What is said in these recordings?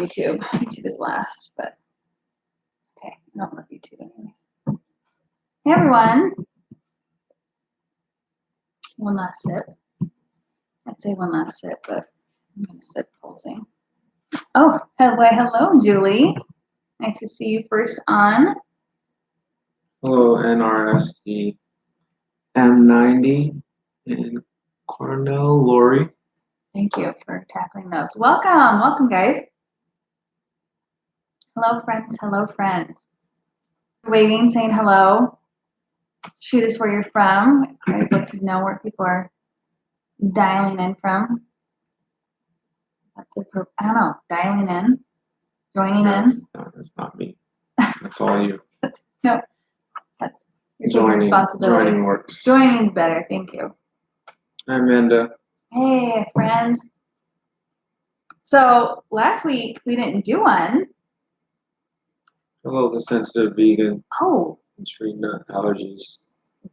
YouTube. YouTube is last, but okay, I don't love YouTube anyways. Hey everyone. One last sip. I'd say one last sip, but I'm gonna sip the whole thing. Oh, hello, Julie. Nice to see you first on. Hello, NRSD M90 and Cornell Lori. Thank you for tackling those. Welcome, guys. Hello, friends. Waving, saying hello. Shoot us where you're from. I always love to know where people are dialing in from. That's it. I don't know. Dialing in, joining in. No, that's not me. That's all you. No, that's your taking responsibility. Joining works. Joining's better. Thank you. Hi, Amanda. Hey, friend. So last week we didn't do one. Hello, the sensitive vegan. Oh. And tree nut allergies.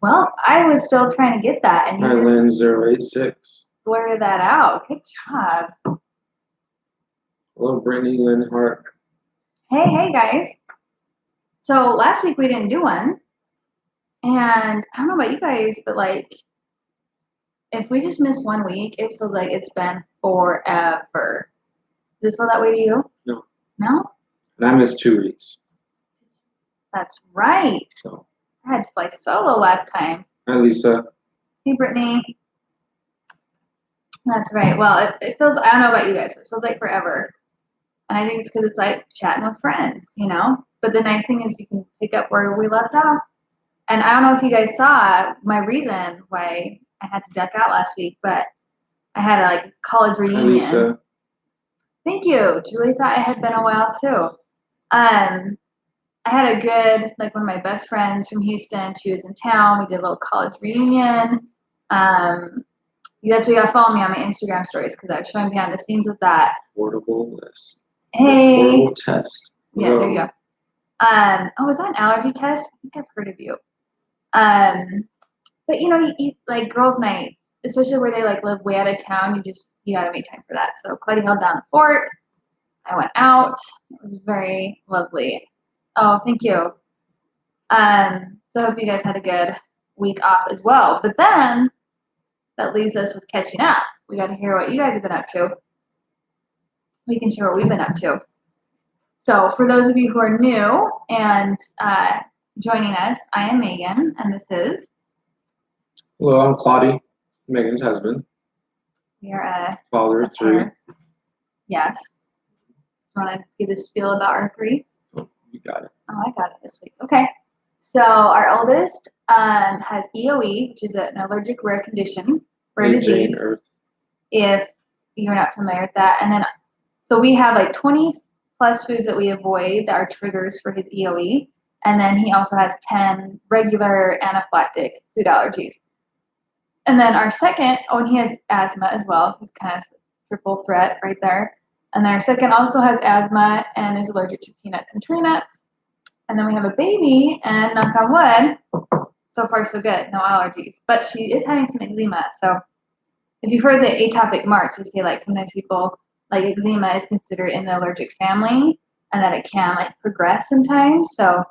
Well, I was still trying to get that, and you Hi, Lynn 086. Blurted that out. Good job. Hello, Brittany Lynn Hart. Hey, guys. So last week we didn't do one, and I don't know about you guys, but like, if we just miss 1 week, it feels like it's been forever. Does it feel that way to you? No. No? And I missed 2 weeks. That's right. So I had to fly solo last time. Hi, Lisa. Hey, Brittany. That's right. Well, it feels, I don't know about you guys, but it feels like forever. And I think it's because it's like chatting with friends, you know? But the nice thing is you can pick up where we left off. And I don't know if you guys saw my reason why I had to duck out last week, but I had a college reunion. Hi, Lisa. Thank you. Julie thought it had been a while too. I had a good, one of my best friends from Houston. She was in town. We did a little college reunion. That's why you gotta follow me on my Instagram stories because I was showing behind the scenes with that. Affordable list. Hey. Affordable test. Yeah, there you go. Oh, is that an allergy test? I think I've heard of you. But you like girls' night, especially where they live way out of town. You gotta make time for that. So Claudia held down the fort. I went out. It was very lovely. Oh, thank you. So I hope you guys had a good week off as well. But then that leaves us with catching up. We got to hear what you guys have been up to. We can share what we've been up to. So for those of you who are new and joining us, I am Megan, and this is. Hello, I'm Claudia, Megan's husband. We are a father of 3. Yes. You want to give a spiel about our 3? Oh, you got it. Oh, I got it this week. Okay. So our oldest has EOE, which is an allergic rare condition, rare disease. If you're not familiar with that. And then, so we have 20 plus foods that we avoid that are triggers for his EOE. And then he also has 10 regular anaphylactic food allergies. And then our second, and he has asthma as well. He's kind of triple threat right there. And then our second also has asthma and is allergic to peanuts and tree nuts. And then we have a baby, and knock on wood, so far so good, no allergies. But she is having some eczema. So if you've heard the atopic marks, you see sometimes people, eczema is considered in the allergic family, and that it can progress sometimes. So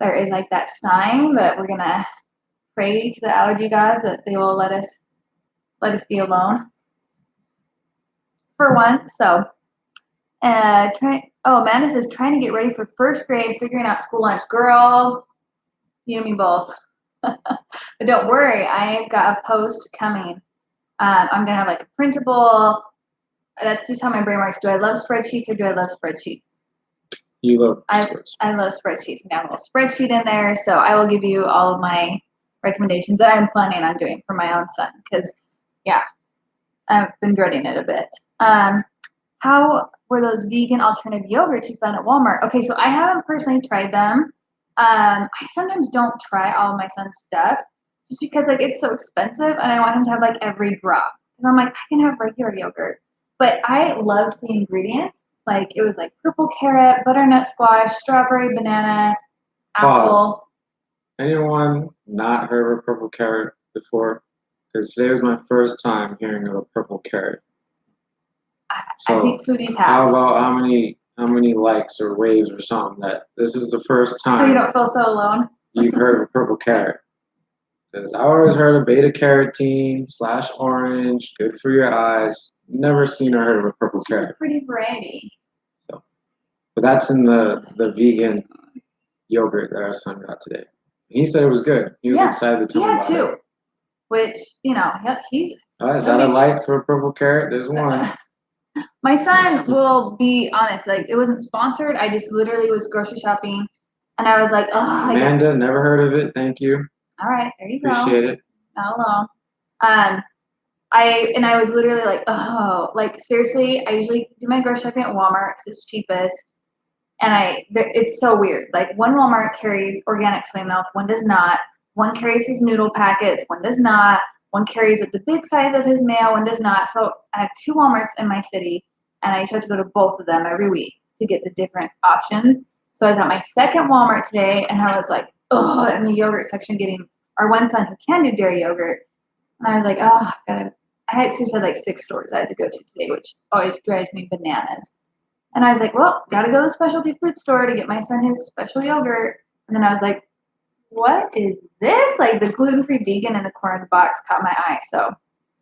there is that sign, but we're gonna pray to the allergy gods that they will let us be alone for once. So Amanda says trying to get ready for first grade, figuring out school lunch. Girl, you and me both. But don't worry, I've got a post coming. I'm gonna have a printable. That's just how my brain works. Do I love spreadsheets or do I love spreadsheets? You love spreadsheets. I love spreadsheets. I have a little spreadsheet in there, so I will give you all of my recommendations that I'm planning on doing for my own son. Because, yeah, I've been dreading it a bit. How were those vegan alternative yogurts you found at Walmart? Okay, so I haven't personally tried them. I sometimes don't try all of my son's stuff just because it's so expensive and I want him to have every drop. And I'm I can have regular yogurt. But I loved the ingredients. It was purple carrot, butternut squash, strawberry, banana, apple. Pause. Anyone not heard of a purple carrot before? Because today was my first time hearing of a purple carrot. I So think foodies how have. about how many likes or waves or something that this is the first So you time don't feel so alone. you've heard of purple carrot? Because I always heard of beta carotene / orange, good for your eyes. Never seen or heard of a purple It's just a carrot. pretty variety. So, but that's in the vegan yogurt that our son got today. He said it was good. He was excited to tell me about two, it. which he's. Is that a like for a purple carrot? There's one. My son will be honest. Like it wasn't sponsored. I just literally was grocery shopping, and I was like, oh, Amanda, never heard of it. Thank you. All right, there you Appreciate go. it. Not alone. I was literally like, oh, like seriously. I usually do my grocery shopping at Walmart because it's cheapest. And it's so weird. Like one Walmart carries organic soy milk, one does not. One carries his noodle packets, one does not. One carries the big size of his mayo, one does not. So I have two Walmarts in my city, and I usually have to go to both of them every week to get the different options. So I was at my second Walmart today, and I was like, oh, in the yogurt section getting our one son who can do dairy yogurt. And I was like, oh, I had seriously like 6 stores I had to go to today, which always drives me bananas. And I was like, well, gotta go to the specialty food store to get my son his special yogurt. And then I was like, what is this? Like the gluten-free vegan in the corner of the box caught my eye. So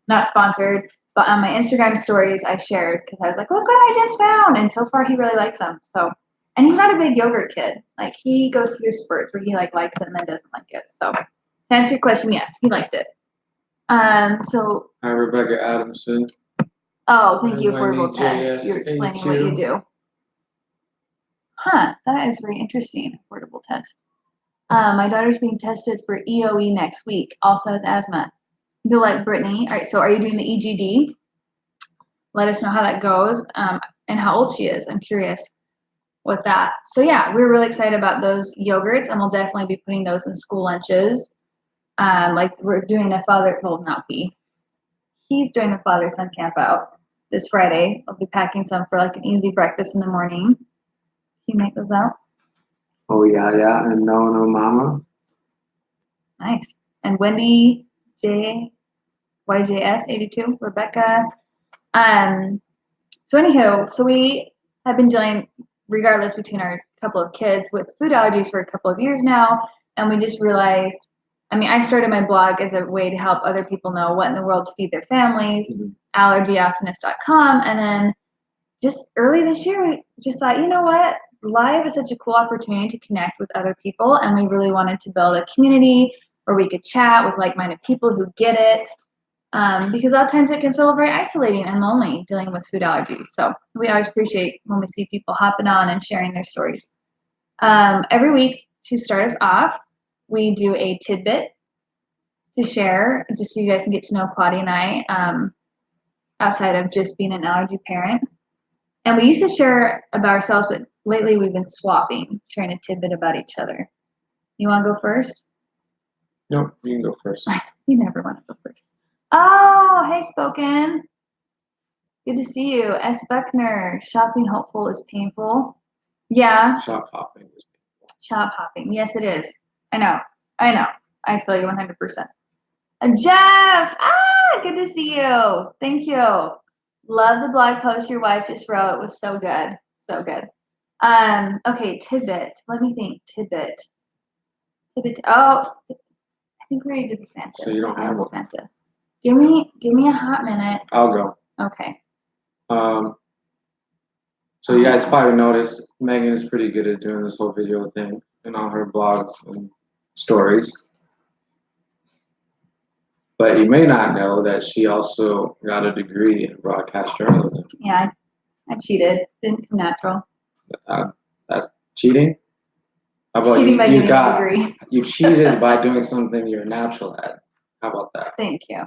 not sponsored, but on my Instagram stories I shared because I was like, look what I just found. And so far he really likes them. So, and he's not a big yogurt kid. Like he goes through spurts where he like likes it and then doesn't like it. So to answer your question, yes, he liked it. So. Hi, Rebecca Adamson. Oh, thank you, Affordable Test. You're explaining what you do. Huh, that is very interesting, Affordable Test. My daughter's being tested for EOE next week, also has asthma. You'll like Brittany. All right, so are you doing the EGD? Let us know how that goes and how old she is. I'm curious with that. So yeah, we're really excited about those yogurts, and we'll definitely be putting those in school lunches. Like we're doing a he's doing a father-son camp out this Friday. I'll be packing some for like an easy breakfast in the morning. Can you make those out? Oh yeah, and no mama. Nice. And Wendy YJS82, Rebecca. So anywho, so we have been dealing, regardless between our couple of kids, with food allergies for a couple of years now, and we just realized. I mean, I started my blog as a way to help other people know what in the world to feed their families, allergyawesomeness.com, and then just early this year, we just thought, you know what? Live is such a cool opportunity to connect with other people, and we really wanted to build a community where we could chat with like-minded people who get it. Because a lot of times it can feel very isolating and lonely dealing with food allergies. So we always appreciate when we see people hopping on and sharing their stories. Every week, to start us off, we do a tidbit to share, just so you guys can get to know Claudia and I, outside of just being an allergy parent. And we used to share about ourselves, but lately we've been swapping, sharing a tidbit about each other. You want to go first? No, you can go first. You never want to go first. Oh, hey, Spoken. Good to see you. S. Buckner, shopping hopeful is painful. Yeah. Shop hopping is painful. Shop hopping. Yes, it is. I know. I feel you 100%. Jeff, good to see you. Thank you. Love the blog post your wife just wrote. It was so good. So good. Okay, tidbit. Let me think. Tidbit. Oh, I think we already did the Fanta. So you don't have one. Fanta. Give me a hot minute. I'll go. Okay. So you guys probably noticed Megan is pretty good at doing this whole video thing and on her blogs and stories. But you may not know that she also got a degree in broadcast journalism. Yeah, I cheated. Didn't come natural. That's cheating? How about cheating by getting a degree? You cheated by doing something you're natural at. How about that? Thank you.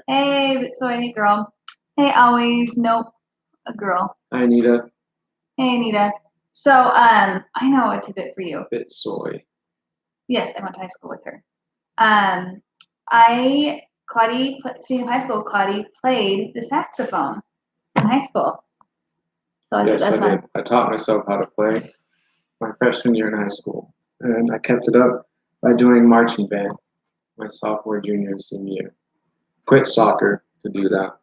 Hey, so any girl. Hey, always. Nope. A girl. Hi, Anita. Hey, Anita. So, I know a tidbit for you. Bit soy. Yes, I went to high school with her. Speaking of high school, Claudie played the saxophone in high school. So yes, I did. I taught myself how to play my freshman year in high school, and I kept it up by doing marching band my sophomore, junior, and senior year. Quit soccer to do that.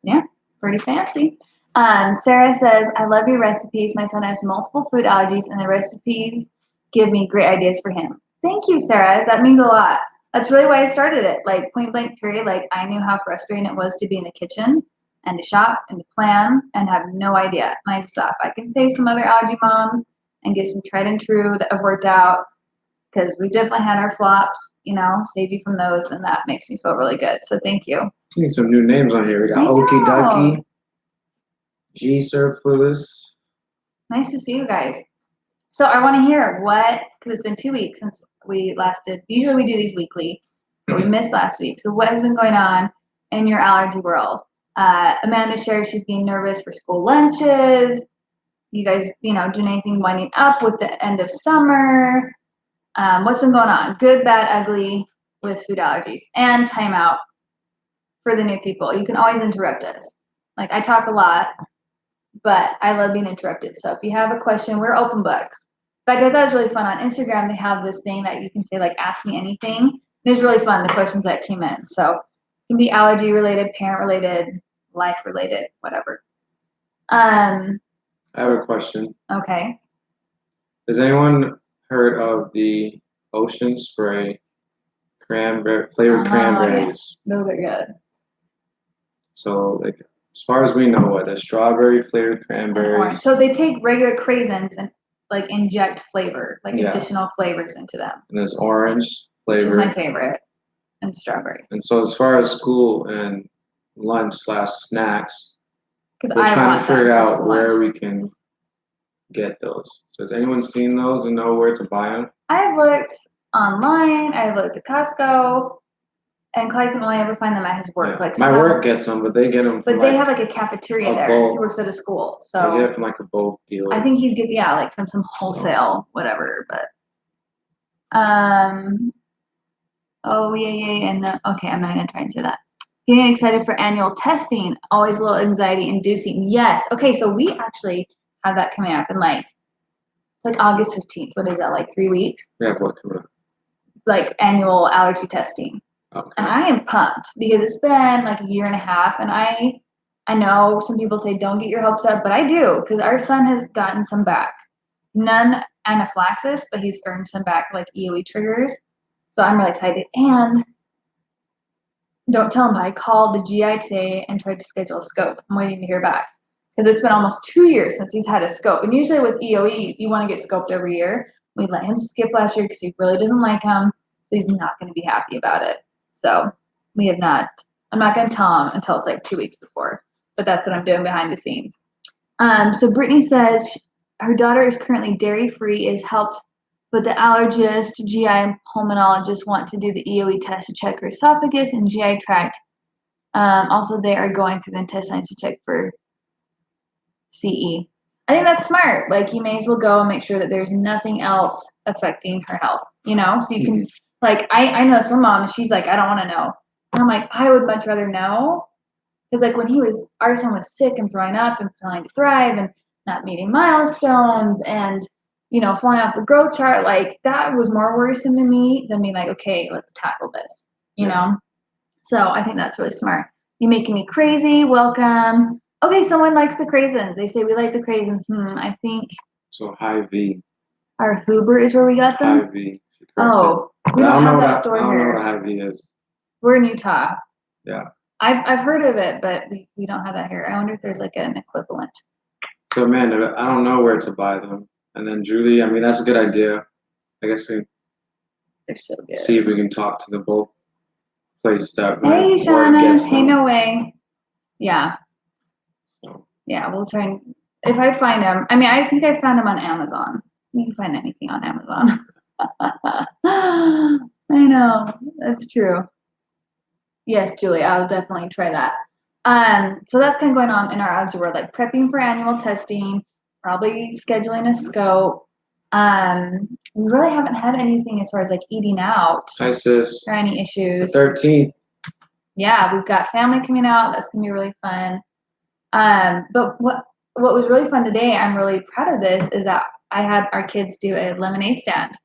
Yeah, pretty fancy. Sarah says, I love your recipes. My son has multiple food allergies, and the recipes give me great ideas for him. Thank you, Sarah. That means a lot. That's really why I started it. Like, point blank, period. Like, I knew how frustrating it was to be in the kitchen and to shop and to plan and have no idea. And I just thought, if I can save some other allergy moms and get some tried and true that have worked out, because we've definitely had our flops, save you from those, and that makes me feel really good. So thank you. See some new names on here. We got Okie Ducky, G Surplus. Nice to see you guys. So I want to hear because it's been 2 weeks since we last did. Usually we do these weekly, but we missed last week. So what has been going on in your allergy world? Amanda shared she's getting nervous for school lunches. You guys, doing anything winding up with the end of summer? What's been going on? Good, bad, ugly with food allergies. And timeout for the new people. You can always interrupt us. Like, I talk a lot, but I love being interrupted. So if you have a question, we're open books. In fact, I thought it was really fun. On Instagram, they have this thing that you can say, like, ask me anything. It was really fun, the questions that came in. So it can be allergy related, parent related, life related, whatever. I have a question. Okay. Has anyone heard of the Ocean Spray flavored cranberries? Yeah. Those are good. So, like, as far as we know, a strawberry flavored cranberries. So they take regular craisins and like inject flavor, like additional flavors into them. And there's orange flavor. Which is my favorite, and strawberry. And so as far as school and lunch/snacks, we're trying to figure out where we can get those. So has anyone seen those and know where to buy them? I've looked online. I've looked at Costco. And Clyde can only ever find them at his work. Yeah. Like my work gets them, but they get them. But they have like a cafeteria there. Bulk. He works at a school, so they get it from like a bulk deal. I think he'd get like from some wholesale whatever. But oh yeah, and okay, I'm not gonna try and say that. Getting excited for annual testing, always a little anxiety inducing. Yes. Okay, so we actually have that coming up in like August 15th. What is that? Like 3 weeks? Yeah, what coming up? Like annual allergy testing. Okay. And I am pumped because it's been like a year and a half, and I know some people say don't get your hopes up, but I do because our son has gotten some back. None anaphylaxis, but he's earned some back like EOE triggers. So I'm really excited. And don't tell him, but I called the GI today and tried to schedule a scope. I'm waiting to hear back because it's been almost 2 years since he's had a scope. And usually with EOE, you want to get scoped every year. We let him skip last year because he really doesn't like him. So he's not going to be happy about it. So we have not, I'm not going to tell him until it's like 2 weeks before, but that's what I'm doing behind the scenes. So Brittany says her daughter is currently dairy-free, is helped, but the allergist, GI, and pulmonologist want to do the EOE test to check her esophagus and GI tract. Also, they are going through the intestines to check for CE. I think that's smart. Like, you may as well go and make sure that there's nothing else affecting her health, so you can, like, I know this from mom, she's like, I don't want to know. And I'm like, I would much rather know. Because, like, when our son was sick and throwing up and failing to thrive and not meeting milestones and, falling off the growth chart, like, that was more worrisome to me than being like, okay, let's tackle this, you know? So I think that's really smart. You making me crazy, welcome. Okay, someone likes the craisins. They say we like the craisins. I think. So high V. Our Hoover is where we got them? High V. Oh, we don't have that store here. I don't know what a high V is. We're in Utah. Yeah. I've heard of it, but we don't have that here. I wonder if there's like an equivalent. So Amanda, I don't know where to buy them. And then Julie, I mean, that's a good idea. I guess they're so good. See if we can talk to the bulk place that hey Shauna, hey no way. Yeah. So. Yeah, we'll try and if I find them. I mean, I think I found them on Amazon. You can find anything on Amazon. I know, that's true. Yes, Julie, I'll definitely try that. So that's kind of going on in our allergy world, like prepping for annual testing, probably scheduling a scope. We really haven't had anything as far as like eating out. Hi, sis. Or any issues. The 13th. Yeah, we've got family coming out. That's gonna be really fun. But what was really fun today, I'm really proud of this, is that I had our kids do a lemonade stand.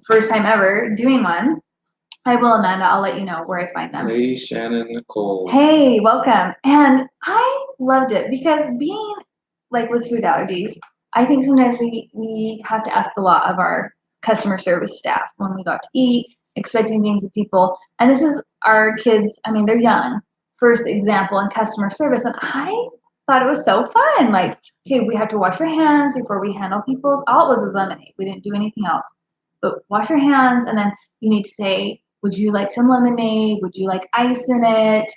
First time ever doing one. I will, Amanda. I'll let you know where I find them. Lady Shannon Nicole. Hey, welcome. And I loved it because being like with food allergies, I think sometimes we have to ask a lot of our customer service staff when we go out to eat, expecting things of people. And this is our kids, I mean, they're young, first example in customer service. And I thought it was so fun. Like, okay, we have to wash our hands before we handle people's, all it was lemonade. We didn't do anything else. But wash your hands, and then you need to say, would you like some lemonade? Would you like ice in it?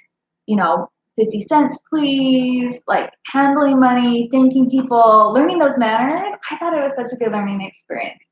50 cents, please, like handling money, thanking people, learning those manners. I thought it was such a good learning experience.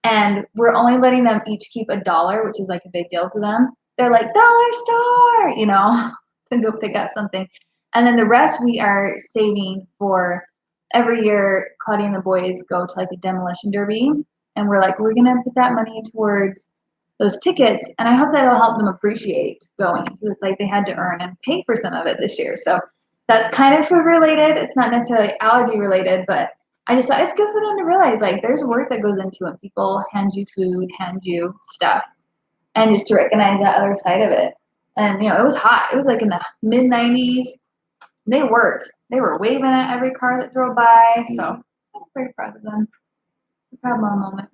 And we're only letting them each keep $1, which is like a big deal to them. They're like, dollar store, to go pick up something. And then the rest we are saving for every year. Claudia and the boys go to like a demolition derby. And we're like, we're going to put that money towards those tickets, and I hope that'll help them appreciate going. It's like they had to earn and pay for some of it this year. So that's kind of food related. It's not necessarily allergy related, but I just thought it's good for them to realize like there's work that goes into it. People hand you food, hand you stuff, and just to recognize that other side of it. And it was hot. It was like in the mid 90s. They worked. They were waving at every car that drove by. So I was pretty proud of them. It's a proud mom moment.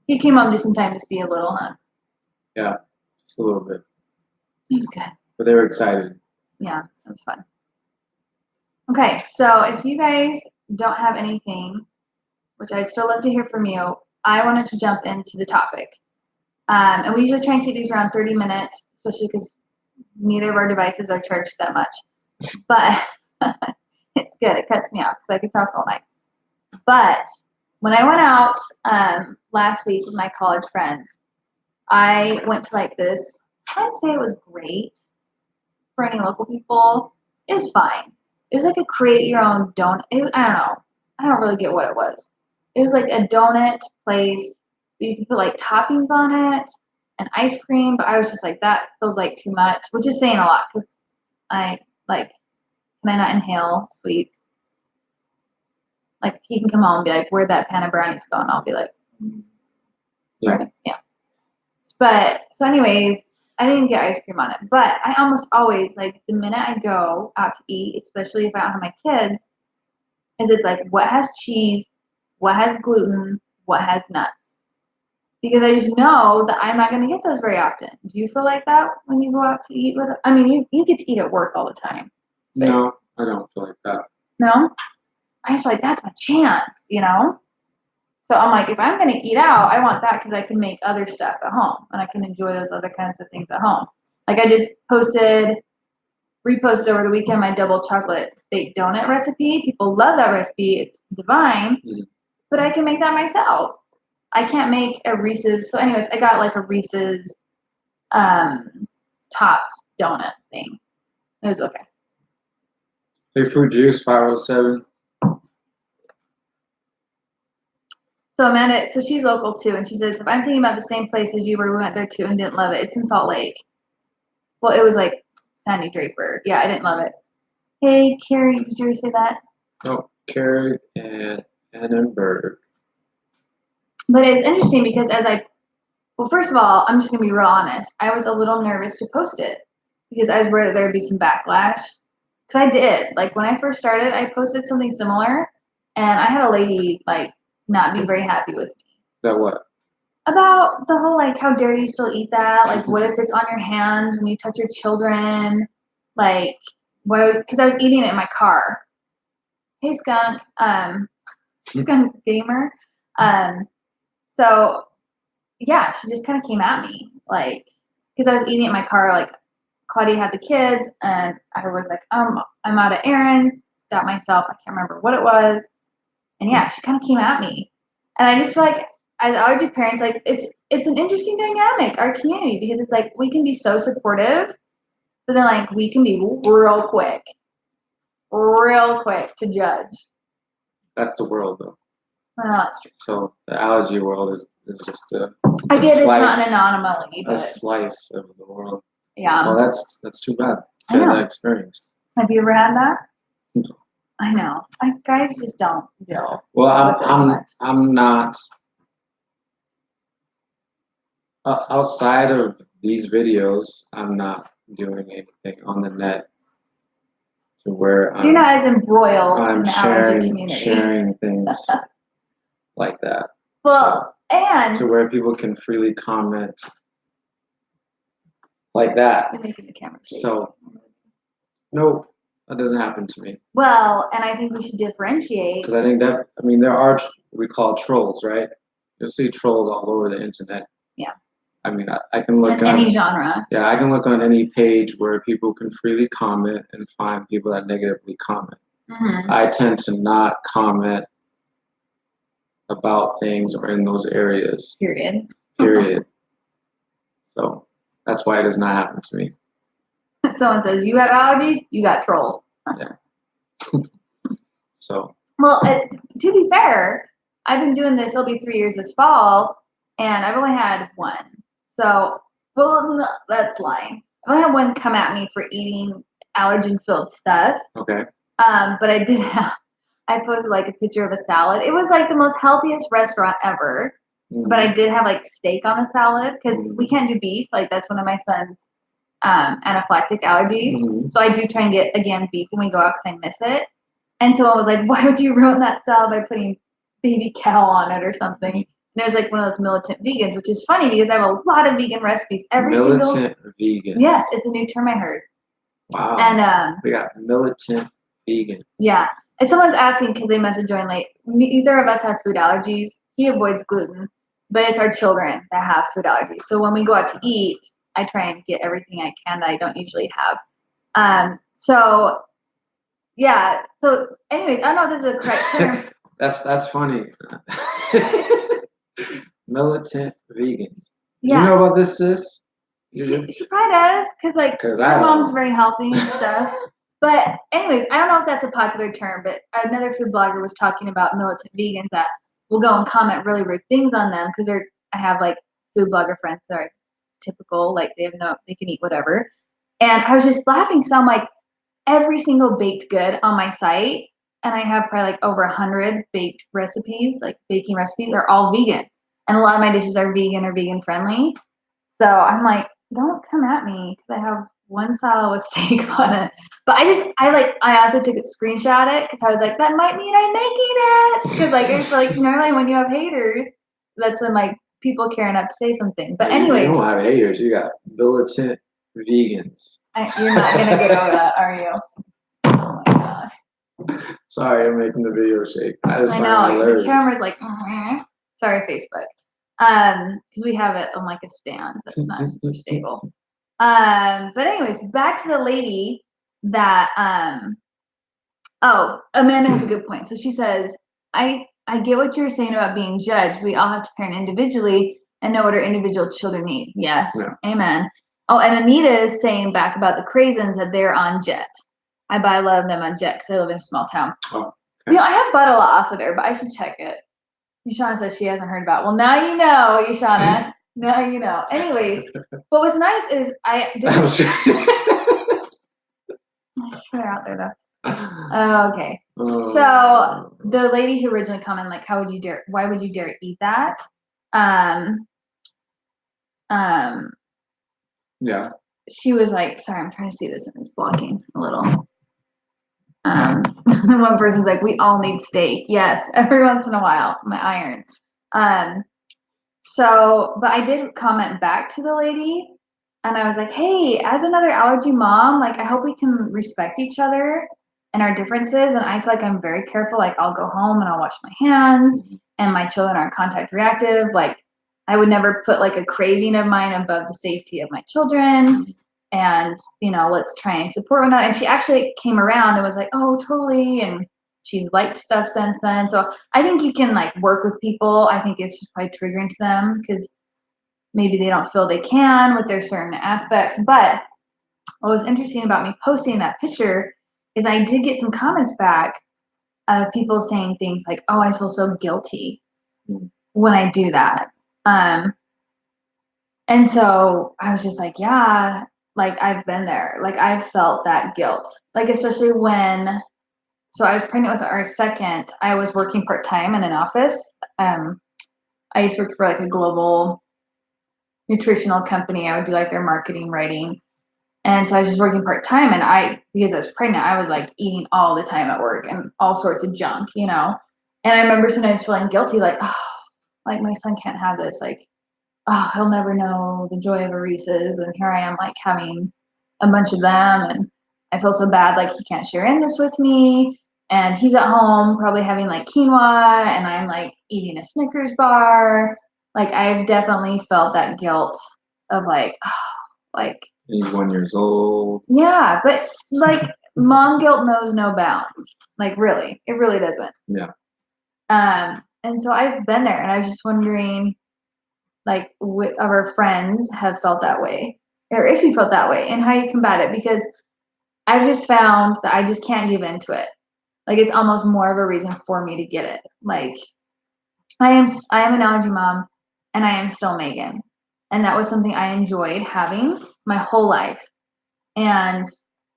He came home just in time to see a little, huh? Yeah, just a little bit. It was good. But they were excited. Yeah, it was fun. Okay, so if you guys don't have anything, which I'd still love to hear from you, I wanted to jump into the topic. And we usually try and keep these around 30 minutes, especially because neither of our devices are charged that much. But it's good. It cuts me off because I could talk all night. But when I went out last week with my college friends, I went to like this, I wouldn't say it was great for any local people. It was fine. It was like a create your own donut. I don't know. I don't really get what it was. It was like a donut place. You can put like toppings on it and ice cream, but I was just like, that feels like too much, which is saying a lot because I like, can I not inhale sweets? Like, he can come home and be like, where'd that pan of brownies go? And I'll be like, yeah. But so anyways, I didn't get ice cream on it, but I almost always, like, the minute I go out to eat, especially if I don't have my kids, is it's like, what has cheese, what has gluten, what has nuts? Because I just know that I'm not going to get those very often. Do you feel like that when you go out to eat with? I mean, you get to eat at work all the time. No, I don't feel like that. No? I just feel like that's my chance, So I'm like, if I'm going to eat out, I want that because I can make other stuff at home and I can enjoy those other kinds of things at home. Like I just reposted over the weekend my double chocolate baked donut recipe. People love that recipe. It's divine, but I can make that myself. I can't make a Reese's. So anyways, I got like a Reese's topped donut thing. It was okay. Hey, Fruit Juice 507. So Amanda, so she's local too, and she says, if I'm thinking about the same place as you where we went there too and didn't love it, it's in Salt Lake. Well, it was like Sandy Draper. Yeah, I didn't love it. Hey, Carrie, did you say that? No, Carrie and Annenberg. But it was interesting because well, first of all, I'm just going to be real honest. I was a little nervous to post it because I was worried that there would be some backlash. Because I did. Like, when I first started, I posted something similar, and I had a lady, like, not be very happy with me. That what? About the whole, like, how dare you still eat that? Like, what if it's on your hands when you touch your children? Like, because I was eating it in my car. Hey, Skunk. Skunk Gamer. So, yeah, she just kind of came at me. Like, because I was eating it in my car, like, Claudia had the kids, and I was like, I'm out of errands. Got myself, I can't remember what it was. And yeah, she kind of came at me. And I just feel like, as allergy parents, like, it's an interesting dynamic, our community, because it's like, we can be so supportive, but then, like, we can be real quick to judge. That's the world, though. Well, that's true. So the allergy world is just a I get slice, it's not an anomaly, but a slice of the world. Yeah. Well, that's too bad. I know. That experience. Have you ever had that? No. I know. Guys just don't deal. Well, I'm not outside of these videos, I'm not doing anything on the net to where You're not as embroiled in I'm the allergy community. sharing things like that. Well, and to where people can freely comment like that. you're making the camera shake. So, no, that doesn't happen to me. Well, and I think we should differentiate. Because I think that, I mean, there are, we call trolls, right? You'll see trolls all over the internet. Yeah. I mean, I can look in any genre. Yeah, I can look on any page where people can freely comment and find people that negatively comment. Mm-hmm. I tend to not comment about things or in those areas. Period. So that's why it does not happen to me. Someone says you have allergies, you got trolls. Yeah. So. Well, to be fair, I've been doing this. It'll be 3 years this fall, and I've only had one. So, well, no, that's lying. I've only had one come at me for eating allergen-filled stuff. Okay. But I did have. I posted like a picture of a salad. It was like the most healthiest restaurant ever. Mm-hmm. But I did have like steak on the salad because we can't do beef. Like that's one of my son's anaphylactic allergies. Mm-hmm. So I do try and get again beef when we go out because I miss it. And someone was like, "Why would you ruin that salad by putting baby cow on it or something?" And it was like one of those militant vegans, which is funny because I have a lot of vegan recipes. Militant vegans. Yes, it's a new term I heard. Wow. And we got militant vegans. Yeah. And someone's asking because they must have joined late. Neither of us have food allergies. He avoids gluten, but it's our children that have food allergies. So when we go out to eat, I try and get everything I can that I don't usually have. So yeah. So anyways, I don't know if this is the correct term. That's funny. Militant vegans. Yeah. You know about this, sis? She probably does because her mom's very healthy and stuff. But anyways, I don't know if that's a popular term, but another food blogger was talking about militant vegans that will go and comment really rude things on them because I have like food blogger friends that are typical, like they can eat whatever. And I was just laughing because I'm like, every single baked good on my site, and I have probably like over 100 baked recipes, like baking recipes, are all vegan. And a lot of my dishes are vegan or vegan friendly. So I'm like, don't come at me because I have one salad with steak on it. But I also took a screenshot it because I was like, that might mean I'm making it. Because it's like normally when you have haters, that's when like people care enough to say something. But anyways, you don't have haters. You got militant vegans. You're not gonna get over that, are you? Oh my gosh. Sorry, I'm making the video shake. I know the camera's like. Sorry, Facebook. Because we have it on like a stand that's not super stable. But anyways, back to the lady that Amanda has a good point. So she says, I get what you're saying about being judged. We all have to parent individually and know what our individual children need. Yes. Yeah. Amen. Oh, and Anita is saying back about the craisins that they're on Jet. I buy a lot of them on Jet because I live in a small town. Oh, okay. I have bought a lot off of there, but I should check it. Yashana says she hasn't heard about it. Well, now you know, Yashana. Now you know. Anyways, what was nice is I did. I should out there though. Oh, okay. So the lady who originally commented, like, how would you dare? Why would you dare eat that? Yeah. She was like, sorry, I'm trying to see this and it's blocking a little. One person's like, we all need steak. Yes, every once in a while, my iron. But I did comment back to the lady and I was like, hey, as another allergy mom, like, I hope we can respect each other and our differences. And I feel like I'm very careful. Like, I'll go home and I'll wash my hands and my children aren't contact reactive. Like, I would never put like a craving of mine above the safety of my children. And, let's try and support one another. And she actually came around and was like, oh, totally. And she's liked stuff since then. So I think you can like work with people. I think it's just probably triggering to them because maybe they don't feel they can with their certain aspects. But what was interesting about me posting that picture is I did get some comments back of people saying things like, oh, I feel so guilty when I do that. And so I was just like, yeah, like I've been there. Like I've felt that guilt. Like especially so I was pregnant with our second, I was working part-time in an office. I used to work for like a global nutritional company. I would do like their marketing writing. And so I was just working part-time, and because I was pregnant, I was like eating all the time at work and all sorts of junk, you know? And I remember sometimes feeling guilty, like, oh, like my son can't have this. Like, oh, he'll never know the joy of a Reese's. And here I am like having a bunch of them. And I feel so bad, like he can't share in this with me. And he's at home probably having like quinoa, and I'm like eating a Snickers bar. Like I've definitely felt that guilt of like, oh, like, He's 1 year old. yeah, but like mom guilt knows no bounds. Like really, it really doesn't. Yeah. And so I've been there, and I was just wondering, like, what of our friends have felt that way, or if you felt that way, and how you combat it. Because I've just found that I just can't give into it. Like it's almost more of a reason for me to get it. Like I am an allergy mom, and I am still Megan, and that was something I enjoyed having my whole life. And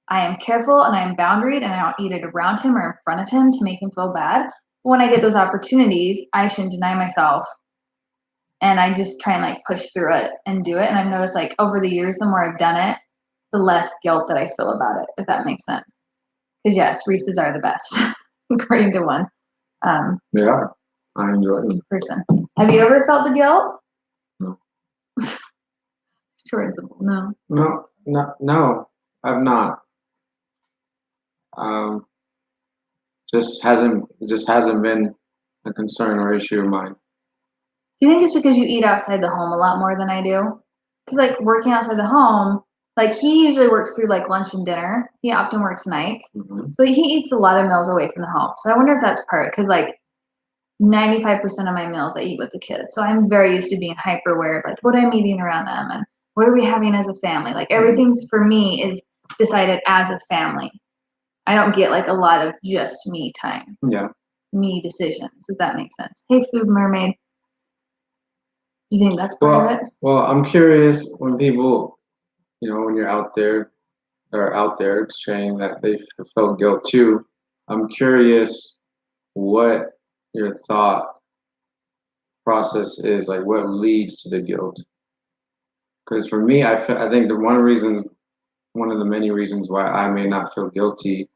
I am careful, and I am boundaried, and I don't eat it around him or in front of him to make him feel bad. But when I get those opportunities, I shouldn't deny myself. And I just try and like push through it and do it. And I've noticed like over the years, the more I've done it, the less guilt that I feel about it, if that makes sense. Because yes, Reese's are the best, according to one Yeah, I enjoy them. person. Have you ever felt the guilt? No. Short and simple, no. No, I've not. Just hasn't been a concern or issue of mine. Do you think it's because you eat outside the home a lot more than I do? Because like working outside the home, like he usually works through like lunch and dinner. He often works nights, so he eats a lot of meals away from the home. So I wonder if that's part, because like 95% of my meals I eat with the kids. So I'm very used to being hyper aware of like what I'm eating around them and what are we having as a family. Like everything's for me is decided as a family. I don't get like a lot of just me time. Yeah. Me decisions, if that makes sense. Hey, food mermaid. Do you think that's part of it? Well, I'm curious when people, when you're out there or out there saying that they felt guilt too. I'm curious what your thought process is, like what leads to the guilt. Because for me, I think one of the many reasons why I may not feel guilty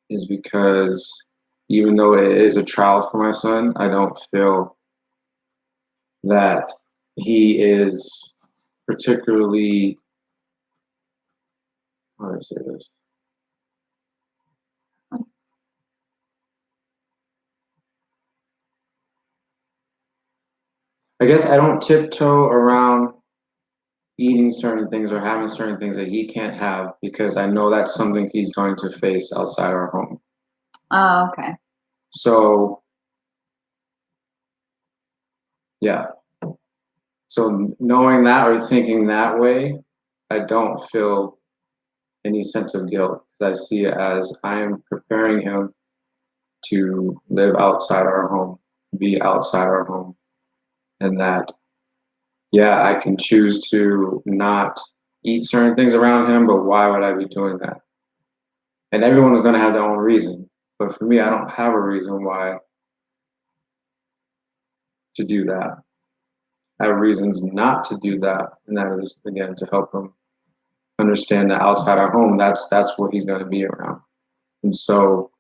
is because even though it is a trial for my son, I don't feel that he is particularly, how do I say this? I guess I don't tiptoe around eating certain things or having certain things that he can't have because I know that's something he's going to face outside our home. Oh, okay. So, yeah. So knowing that or thinking that way, I don't feel any sense of guilt because I see it as I am preparing him to live outside our home, be outside our home, and that, yeah, I can choose to not eat certain things around him, but why would I be doing that? And everyone is going to have their own reason. But for me, I don't have a reason why to do that. I have reasons not to do that, and that is again to help him understand that outside our home, that's what he's going to be around. And so,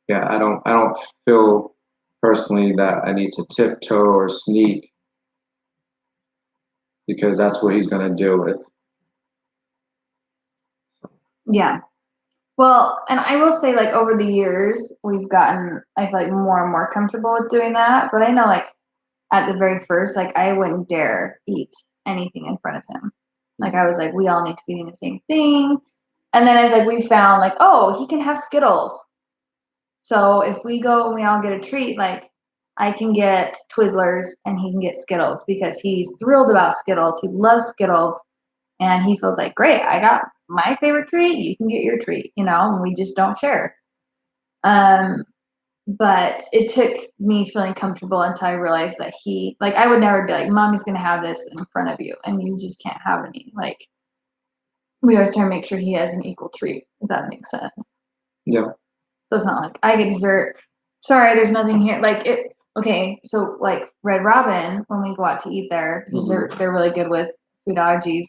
yeah, I don't feel personally that I need to tiptoe or sneak because that's what he's going to deal with. Yeah. Well, and I will say, like, over the years, I feel like, more and more comfortable with doing that. But I know, like, at the very first, like, I wouldn't dare eat anything in front of him. Like, I was like, we all need to be eating the same thing. And then it's like, we found, like, oh, he can have Skittles. So if we go and we all get a treat, like, I can get Twizzlers and he can get Skittles because he's thrilled about Skittles. He loves Skittles. And he feels like, great, I got my favorite treat, you can get your treat, and we just don't share. But it took me feeling comfortable until I realized that I would never be like, mommy's gonna have this in front of you and you just can't have any. Like, we always try to make sure he has an equal treat, if that makes sense. Yeah. So it's not like I get dessert. Sorry, there's nothing here. Like Okay, so like Red Robin, when we go out to eat there, because they're really good with food allergies,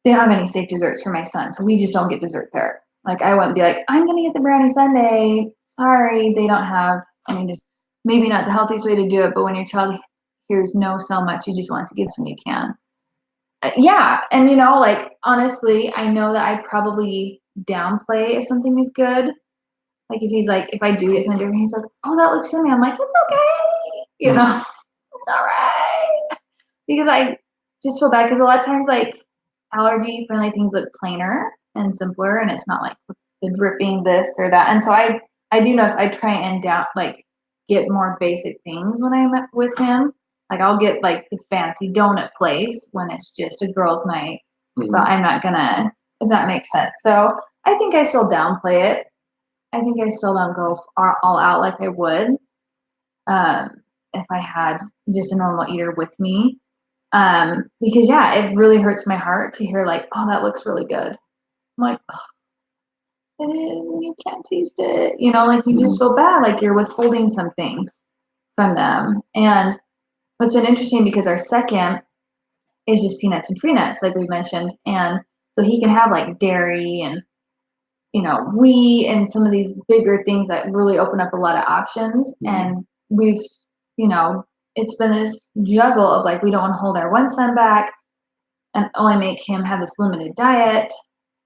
they don't have any safe desserts for my son, so we just don't get dessert there. Like I wouldn't be like, I'm gonna get the brownie sundae. Sorry, they don't have. I mean, just maybe not the healthiest way to do it, but when your child hears no so much, you just want to give them when you can. Yeah, and like honestly, I know that I probably downplay if something is good. Like if he's like, if I do get something different, he's like, oh, that looks yummy. I'm like, it's okay, it's all right. Because I just feel bad because a lot of times like allergy friendly things look plainer and simpler, and it's not like the dripping this or that. And so I do notice I try and down like get more basic things when I'm with him. Like I'll get like the fancy donut place when it's just a girls' night, but I'm not gonna. If that makes sense. So I think I still downplay it. I think I still don't go all out like I would if I had just a normal eater with me. Because yeah, it really hurts my heart to hear like, oh, that looks really good. I'm like, oh, it is, and you can't taste it. Like you just feel bad, like you're withholding something from them. And it's been interesting because our second is just peanuts and tree nuts, like we mentioned, and so he can have like dairy and wheat and some of these bigger things that really open up a lot of options. And we've, it's been this juggle of like, we don't want to hold our one son back and only make him have this limited diet,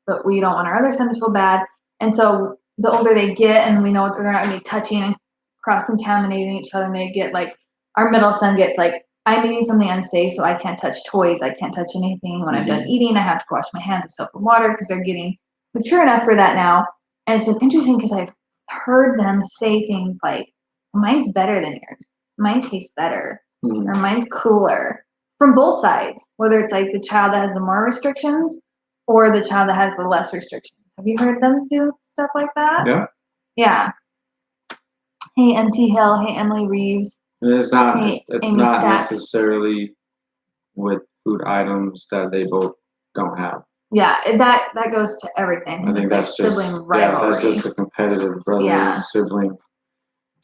but we don't want our other son to feel bad. And so the older they get, and we know they're not going to be touching and cross contaminating each other, and they get like, our middle son gets like, I'm eating something unsafe, so I can't touch toys, I can't touch anything. When I'm done eating, I have to wash my hands with soap and water because they're getting mature enough for that now. And it's been interesting because I've heard them say things like, mine's better than yours, mine tastes better, or mine's cooler, from both sides, whether it's like the child that has the more restrictions or the child that has the less restrictions. Have you heard them do stuff like that? Yeah. Yeah. Hey, MT Hill. Hey, Emily Reeves. It's not. Hey, It's Amy not Stack. necessarily with food items that they both don't have. Yeah, that goes to everything. I think that's like just sibling rivalry. that's just a competitive brother sibling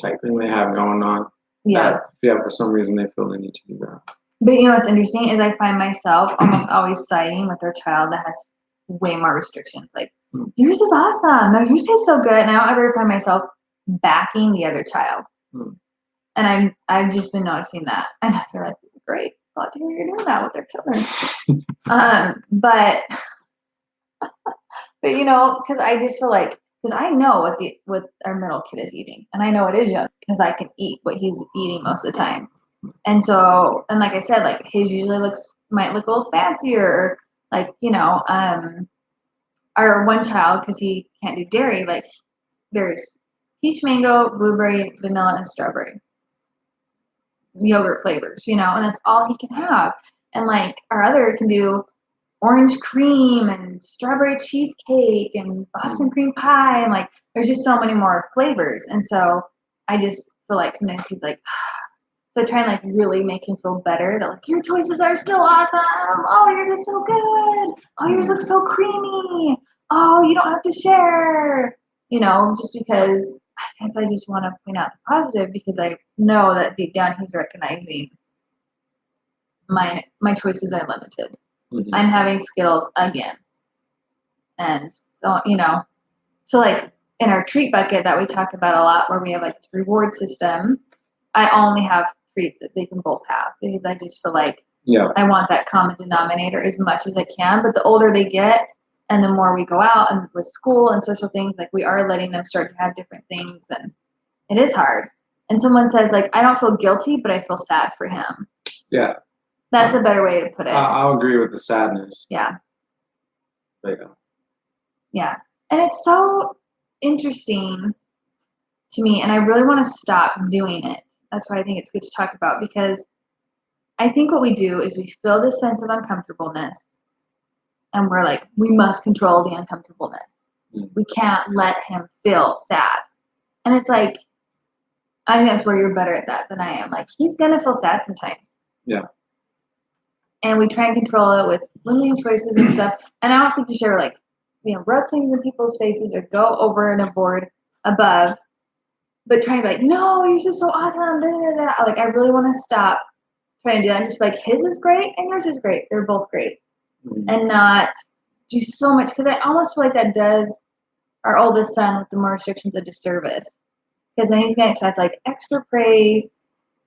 type thing they have going on. Yeah. For some reason they feel they need to do that. But what's interesting is I find myself almost always siding with their child that has way more restrictions. Like, yours is awesome. No, yours tastes so good. And I don't ever find myself backing the other child. And I've just been noticing that. And you're like, great. Glad to hear you're doing that with their children. But because I just feel like, because I know what our middle kid is eating, and I know it is young because I can eat what he's eating most of the time. And so, and like I said, like his usually might look a little fancier, like our one child, because he can't do dairy, like there's peach mango, blueberry, vanilla, and strawberry yogurt flavors, and that's all he can have. And like our other can do orange cream and strawberry cheesecake and Boston cream pie, and like there's just so many more flavors. And so I just feel like sometimes he's like, so I try and like really make him feel better that like your choices are still awesome. Oh, yours is so good. Oh, yours looks so creamy. Oh, you don't have to share. Just because I guess I just want to point out the positive, because I know that deep down he's recognizing my choices are limited. I'm having Skittles again. And so, so like in our treat bucket that we talk about a lot, where we have like this reward system, I only have treats that they can both have, because I just feel like I want that common denominator as much as I can. But the older they get and the more we go out and with school and social things, like we are letting them start to have different things, and it is hard. And someone says like, I don't feel guilty, but I feel sad for him. Yeah. That's a better way to put it. I'll agree with the sadness. Yeah. But, yeah. And it's so interesting to me, and I really want to stop doing it. That's why I think it's good to talk about, because I think what we do is we feel this sense of uncomfortableness, and we're like, we must control the uncomfortableness. We can't let him feel sad. And it's like, I think that's where you're better at that than I am. Like, he's going to feel sad sometimes. Yeah. And we try and control it with limiting choices and stuff. And I don't think you should like, rub things in people's faces or go over and above but trying to be like, no, you're just so awesome. Da, da, da. Like, I really want to stop trying to do that and just be like, his is great and yours is great. They're both great. And not do so much, because I almost feel like that does our oldest son with the more restrictions a disservice, because then he's going to expect like extra praise.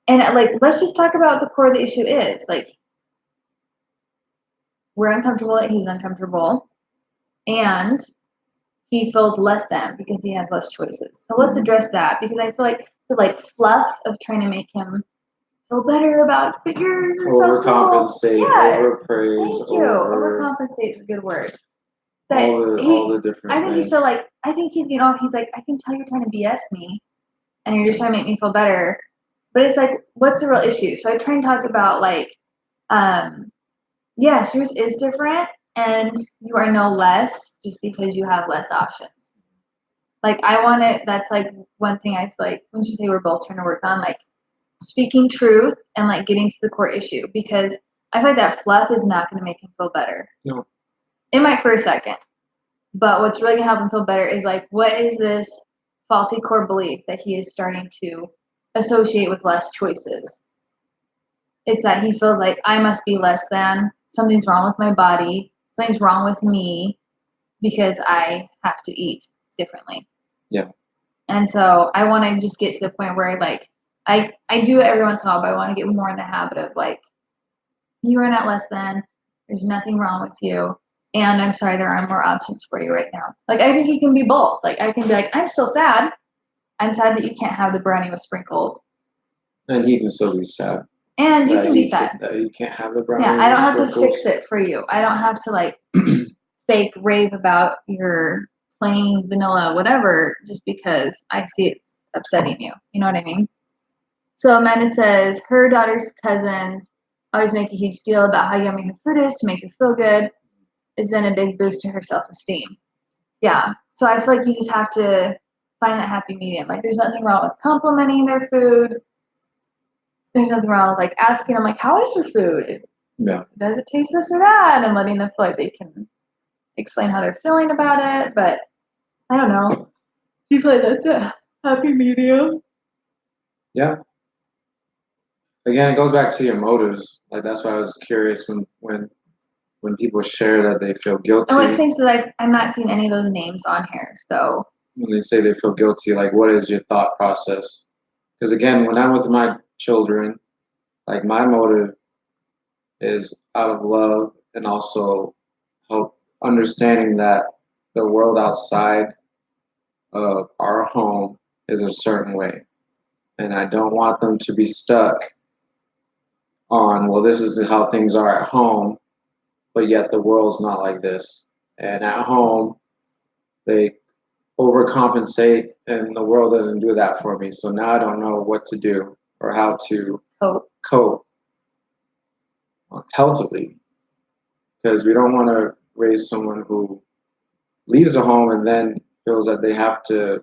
And like, let's just talk about the core of the issue is like, we're uncomfortable that he's uncomfortable, and he feels less than because he has less choices. So let's address that, because I feel like the like fluff of trying to make him feel better about figures is so cool. Overcompensate, Yeah. overpraise, Thank you. Overcompensate is a good word. That all the different I think ways. he's so like, I think he's getting off. He's like, I can tell you're trying to BS me, and you're just trying to make me feel better. But it's like, what's the real issue? So I try and talk about like, yes, yours is different, and you are no less just because you have less options. Like, I want to, that's like one thing I feel like, when you say we're both trying to work on, like speaking truth and like getting to the core issue, because I feel like that fluff is not going to make him feel better. No. It might for a second, but what's really going to help him feel better is like, what is this faulty core belief that he is starting to associate with less choices? It's that he feels like I must be less than, something's wrong with my body, something's wrong with me because I have to eat differently. Yeah. And so I want to just get to the point where like I do it every once in a while, but I want to get more in the habit of like, you are not less than, there's nothing wrong with you, and I'm sorry, there are more options for you right now. Like, I think you can be both. Like, I can be like, I'm still sad. I'm sad that you can't have the brownie with sprinkles. And he can still be sad. And you can be sad. That he can't have the brownie. Yeah, I don't have to fix it for you. I don't have to like fake rave about your plain vanilla whatever just because I see it's upsetting you. You know what I mean? So Amanda says her daughter's cousins always make a huge deal about how yummy her food is to make her feel good. Has been a big boost to her self-esteem. Yeah. So I feel like you just have to find that happy medium. Like, there's nothing wrong with complimenting their food. There's nothing wrong with like asking them like, how is your food? Does it taste this or that? And letting them feel like they can explain how they're feeling about it. But I don't know. Do you feel like that's a happy medium? Yeah. Again, it goes back to your motives. Like, that's why I was curious when people share that they feel guilty. And what stinks is I'm not seeing any of those names on here. So when they say they feel guilty, like, what is your thought process? Because again, when I'm with my children, like, my motive is out of love and also help understanding that the world outside of our home is a certain way. And I don't want them to be stuck on, well, this is how things are at home, but yet the world's not like this. And at home, they overcompensate, and the world doesn't do that for me. So now I don't know what to do or how to cope healthily, because we don't want to raise someone who leaves a home and then feels that they have to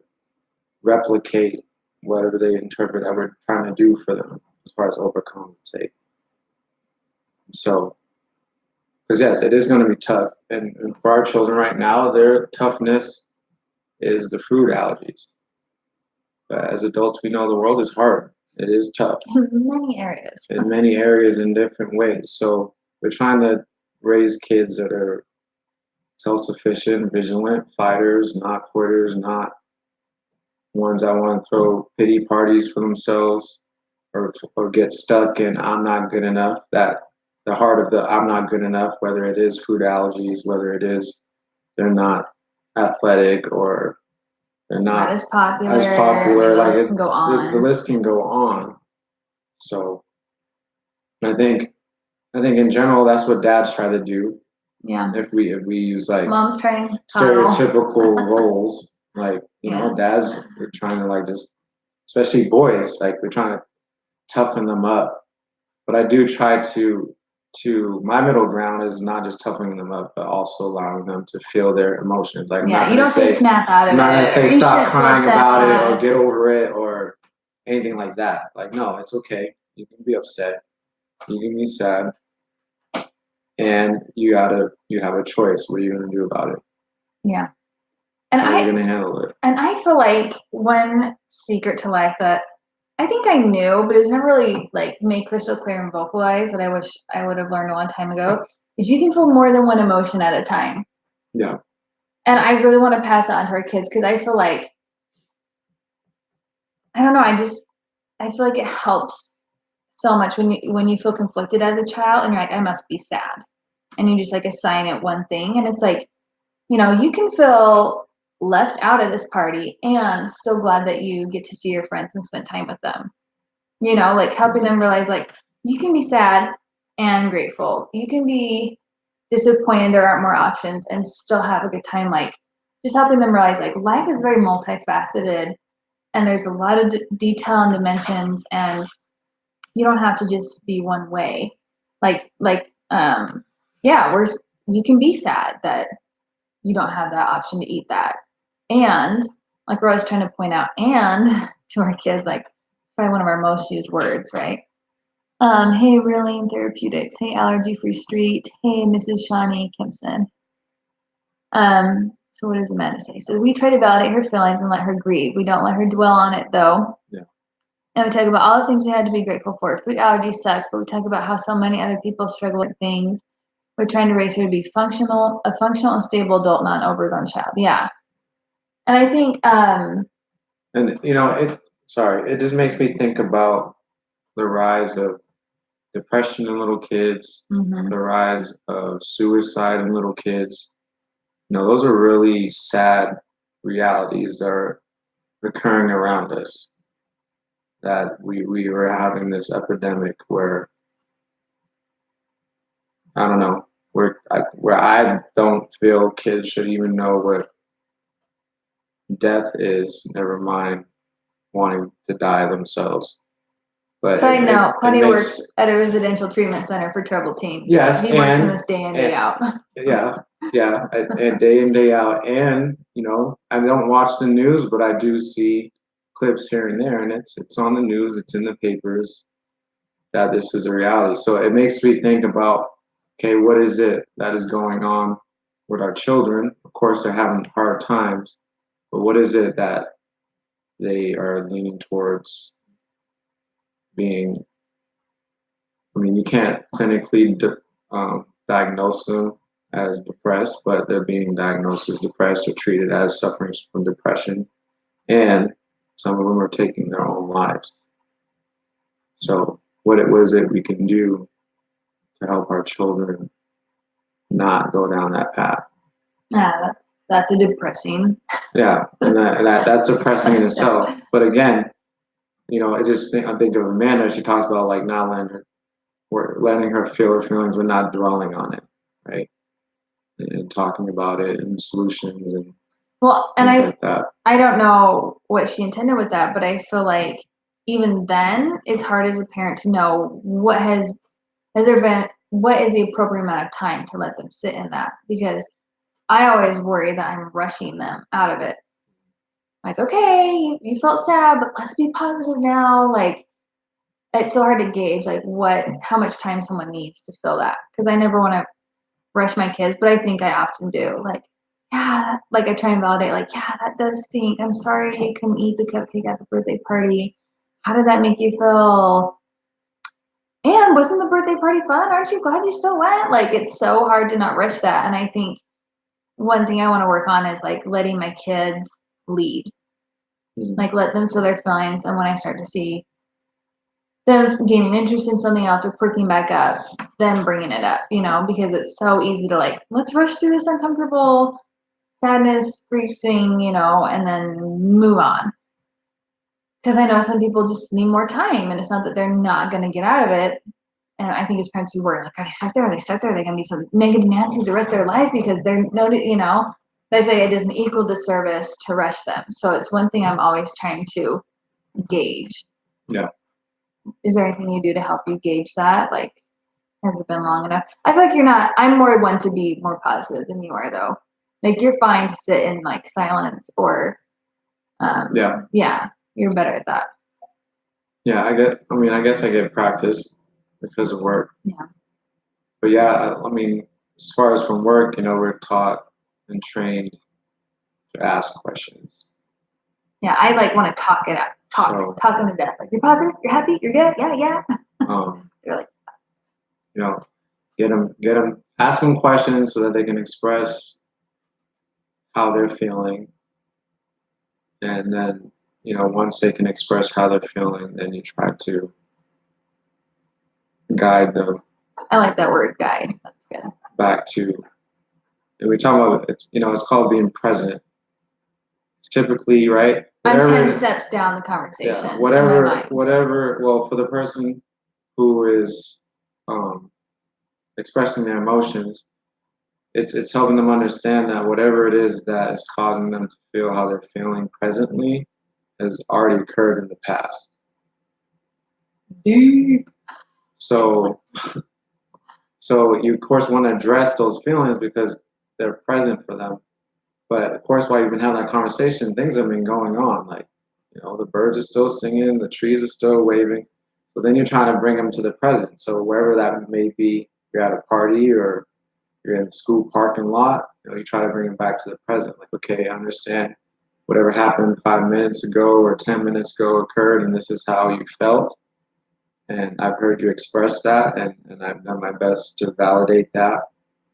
replicate whatever they interpret that we're trying to do for them as far as overcompensate. So, because yes, it is going to be tough. And for our children right now, their toughness is the food allergies. But as adults, we know the world is hard. It is tough. In many areas. In many areas, in different ways. So we're trying to raise kids that are self-sufficient, vigilant, fighters, not quitters, not ones that want to throw pity parties for themselves or get stuck in I'm not good enough. That the heart of the I'm not good enough, whether it is food allergies, whether it is they're not athletic or they're not as popular. Like, the list can go on. So I think in general that's what dads try to do. Yeah. If we use like mom's trying stereotypical roles, like dads are trying to like just, especially boys, like we're trying to toughen them up. But I do try to my middle ground is not just toughening them up, but also allowing them to feel their emotions. Like, you don't say snap out of it. I'm not gonna say stop crying about it or get over it or anything like that. Like, no, it's okay. You can be upset. You can be sad. And you have a choice. What are you gonna do about it? Yeah. How are you gonna handle it? And I feel like one secret to life that I think I knew, but it's never really like made crystal clear and vocalized that I wish I would have learned a long time ago is you can feel more than one emotion at a time. Yeah. And I really want to pass that on to our kids because I feel like I don't know, I feel like it helps so much when you feel conflicted as a child and you're like, I must be sad. And you just like assign it one thing. And it's like, you can feel left out of this party and still glad that you get to see your friends and spend time with them. Like helping them realize like you can be sad and grateful. You can be disappointed there aren't more options and still have a good time. Like just helping them realize like life is very multifaceted and there's a lot of detail and dimensions and you don't have to just be one way. Yeah, you can be sad that you don't have that option to eat that. And like we're always trying to point out, and to our kids, like probably one of our most used words, right? Hey, Reeling Therapeutics. Hey, Allergy Free Street. Hey, Mrs. Shawnee Kimpson. So what does Amanda say? So we try to validate her feelings and let her grieve. We don't let her dwell on it though. Yeah. And we talk about all the things we had to be grateful for. Food allergies suck, but we talk about how so many other people struggle with things. We're trying to raise her to be a functional and stable adult, not an overgrown child. Yeah. And I think And it just makes me think about the rise of depression in little kids, the rise of suicide in little kids. Those are really sad realities that are occurring around us. That we were having this epidemic where I don't know where I don't feel kids should even know what death is. Never mind wanting to die themselves. But side note, Claudia works at a residential treatment center for troubled teens. Yes, he works in this day in, day out. Yeah, and day in, day out. And, I don't watch the news, but I do see clips here and there, and it's on the news, it's in the papers that this is a reality. So it makes me think about, okay, what is it that is going on with our children? Of course, they're having hard times, but what is it that they are leaning towards being? I mean, you can't clinically diagnose them as depressed, but they're being diagnosed as depressed or treated as suffering from depression. And some of them are taking their own lives. So, what is it we can do to help our children not go down that path? Yeah, that's a depressing. Yeah, and that's depressing in itself. But again, I think of Amanda. She talks about like not letting her feel her feelings, but not dwelling on it, right? And talking about it and solutions and things like that. I don't know what she intended with that, but I feel like even then it's hard as a parent to know what is the appropriate amount of time to let them sit in that, because I always worry that I'm rushing them out of it. Like, okay, you felt sad, but let's be positive now. Like, it's so hard to gauge like how much time someone needs to feel that, because I never want to rush my kids, but I think I often do. Like, yeah, like I try and validate, like, yeah, that does stink. I'm sorry you couldn't eat the cupcake at the birthday party. How did that make you feel? And wasn't the birthday party fun? Aren't you glad you still went? Like, it's so hard to not rush that. And I think one thing I want to work on is like letting my kids lead, like let them feel their feelings. And when I start to see them gaining interest in something else or perking back up, then bringing it up, because it's so easy to like, let's rush through this uncomfortable sadness, grief thing, and then move on. Because I know some people just need more time, and it's not that they're not going to get out of it. And I think as parents, we worry like, are they stuck there? Are they stuck there? Are they going to be some negative Nancy's the rest of their life because they're no, But I feel like it doesn't equal disservice to rush them. So it's one thing I'm always trying to gauge. Yeah. Is there anything you do to help you gauge that? Like, has it been long enough? I feel like you're not. I'm more one to be more positive than you are, though. Like, you're fine to sit in like silence or, yeah, you're better at that. Yeah, I guess I get practice because of work. Yeah. But yeah, I mean, as far as from work, we're taught and trained to ask questions. Yeah, I like want to talk it out, talk them to death. Like, you're positive, you're happy, you're good, yeah. They're like, you know, get them, ask them questions so that they can express how they're feeling, and then once they can express how they're feeling, then you try to guide them. I like that word, guide. That's good. Back to, and we talk about it's called being present. It's typically right. I'm 10 steps down the conversation. Yeah, whatever. Well, for the person who is expressing their emotions, it's helping them understand that whatever it is that is causing them to feel how they're feeling presently has already occurred in the past. Deep. So you of course want to address those feelings because they're present for them. But of course, while you've been having that conversation, things have been going on. Like, the birds are still singing, the trees are still waving. So then you're trying to bring them to the present. So wherever that may be, you're at a party or you're in the school parking lot, you try to bring them back to the present. Like, okay, I understand whatever happened 5 minutes ago or 10 minutes ago occurred, and this is how you felt. And I've heard you express that, and I've done my best to validate that.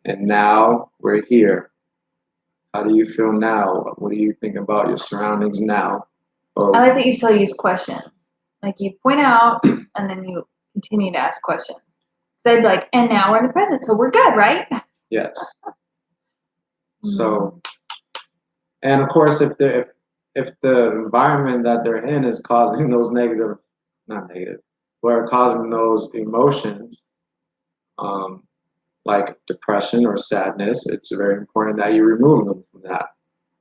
And now we're here. How do you feel now? What do you think about your surroundings now? I like that you still use questions. Like, you point out and then you continue to ask questions. So I'd be like, and now we're in the present, so we're good, right? Yes. So, and of course, if the environment that they're in is causing those not negative, but are causing those emotions, like depression or sadness, it's very important that you remove them from that.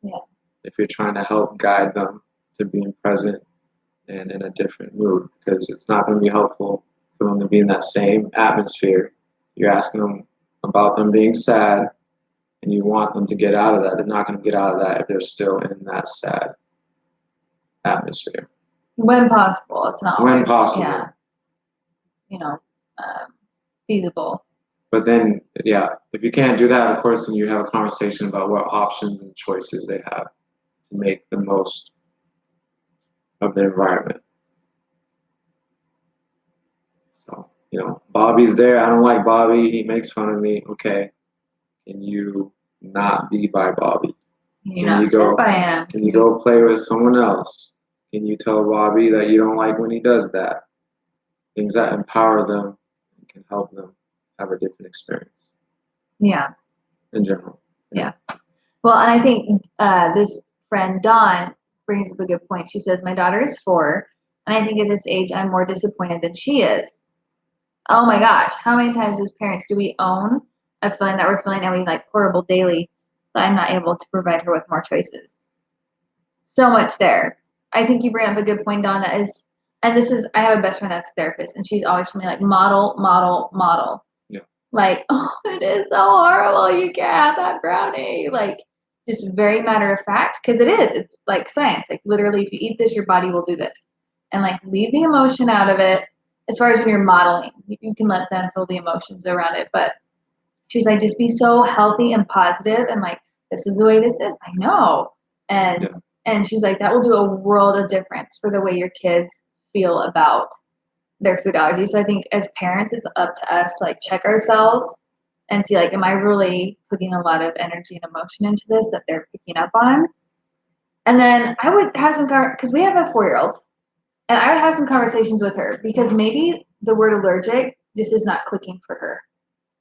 Yeah. If you're trying to help guide them to being present and in a different mood, because it's not going to be helpful for them to be in that same atmosphere. You're asking them about them being sad, and you want them to get out of that. They're not going to get out of that if they're still in that sad atmosphere. When possible. It's not when always, possible. Yeah. Feasible. But then, yeah, if you can't do that, of course, then you have a conversation about what options and choices they have to make the most of their environment. So, Bobby's there. I don't like Bobby. He makes fun of me. Okay, can you not be by Bobby? Can you go by him? Can you go play with someone else? Can you tell Bobby that you don't like when he does that? Things that empower them and can help them have a different experience. Yeah. In general. Yeah. Well, and I think this friend Dawn brings up a good point. She says, my daughter is 4, and I think at this age I'm more disappointed than she is. Oh my gosh, how many times as parents do we own a feeling that we're feeling and we like horrible daily that I'm not able to provide her with more choices? So much there. I think you bring up a good point, Dawn, that is, and this is, I have a best friend that's a therapist, and she's always telling me like model. Yeah. Like, oh, it is so horrible. You can't have that brownie. Like, just very matter of fact, because it is. It's like science. Like, literally, if you eat this, your body will do this. And like, leave the emotion out of it. As far as when you're modeling, you can let them feel the emotions around it. But she's like, just be so healthy and positive, and like, this is the way this is. I know. And she's like, that will do a world of difference for the way your kids feel about their food allergies. So I think as parents, it's up to us to like check ourselves and see like, am I really putting a lot of energy and emotion into this that they're picking up on? And then I would have some, because we have a 4-year-old, and I would have some conversations with her because maybe the word allergic just is not clicking for her.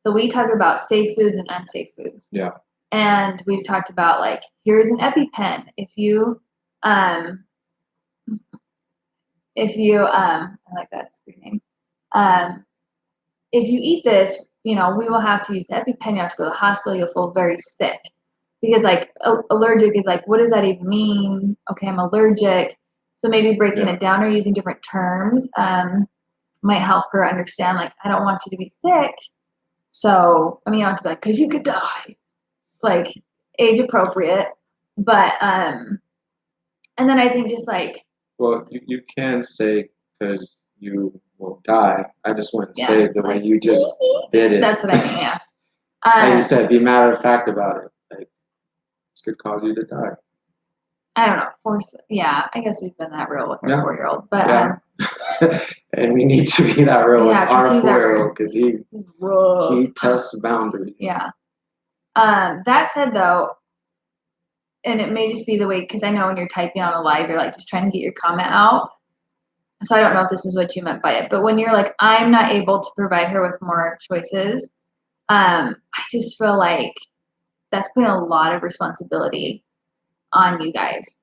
So we talk about safe foods and unsafe foods. Yeah. And we've talked about like, here's an EpiPen. If you I like that screen name. If you eat this, we will have to use the EpiPen. You have to go to the hospital. You'll feel very sick. Because like allergic is like, what does that even mean? Okay, I'm allergic. So maybe breaking it down or using different terms might help her understand, like, I don't want you to be sick. So, I mean, you don't have to be like, because you could die. Like, age appropriate. But, and then I think just like. Well, you can say because you will die. I just wouldn't say it the way you just did it. That's what I mean, yeah. Like you said, be matter of fact about it. Like, this could cause you to die. I don't know. Yeah, I guess we've been that real with our Yeah. 4-year-old, but Yeah. And we need to be that real with yeah, 'cause our he's 4-year-old because he's rough. he tests boundaries. Yeah. That said though, and it may just be the way, because I know when you're typing on a live, you're like just trying to get your comment out. So I don't know if this is what you meant by it, but when you're like, I'm not able to provide her with more choices, I just feel like that's putting a lot of responsibility on you guys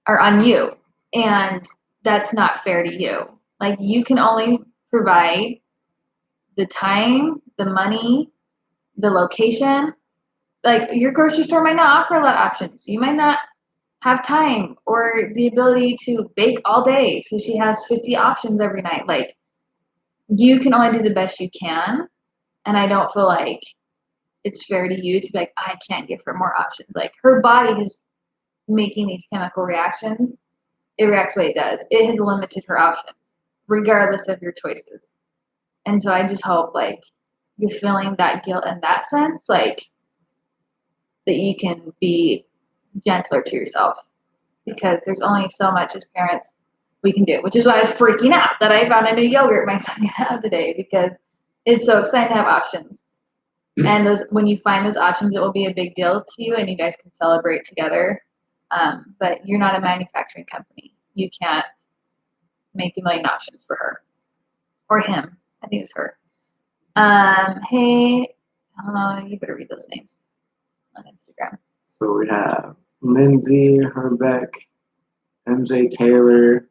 or on you. And that's not fair to you. Like you can only provide the time, the money, the location. Like your grocery store might not offer a lot of options. You might not have time or the ability to bake all day. So she has 50 options every night. Like you can only do the best you can. And I don't feel like it's fair to you to be like, I can't give her more options. Like her body is making these chemical reactions. It reacts the way it does. It has limited her options, regardless of your choices. And so I just hope like you're feeling that guilt in that sense, like that you can be gentler to yourself because there's only so much as parents we can do, which is why I was freaking out that I found a new yogurt my son can have today because it's so exciting to have options. And those, when you find those options, it will be a big deal to you, and you guys can celebrate together. But you're not a manufacturing company. You can't make a million options for her or him. I think it was her. Hey, you better read those names on Instagram. So we have Lindsay Herbeck, MJ Taylor,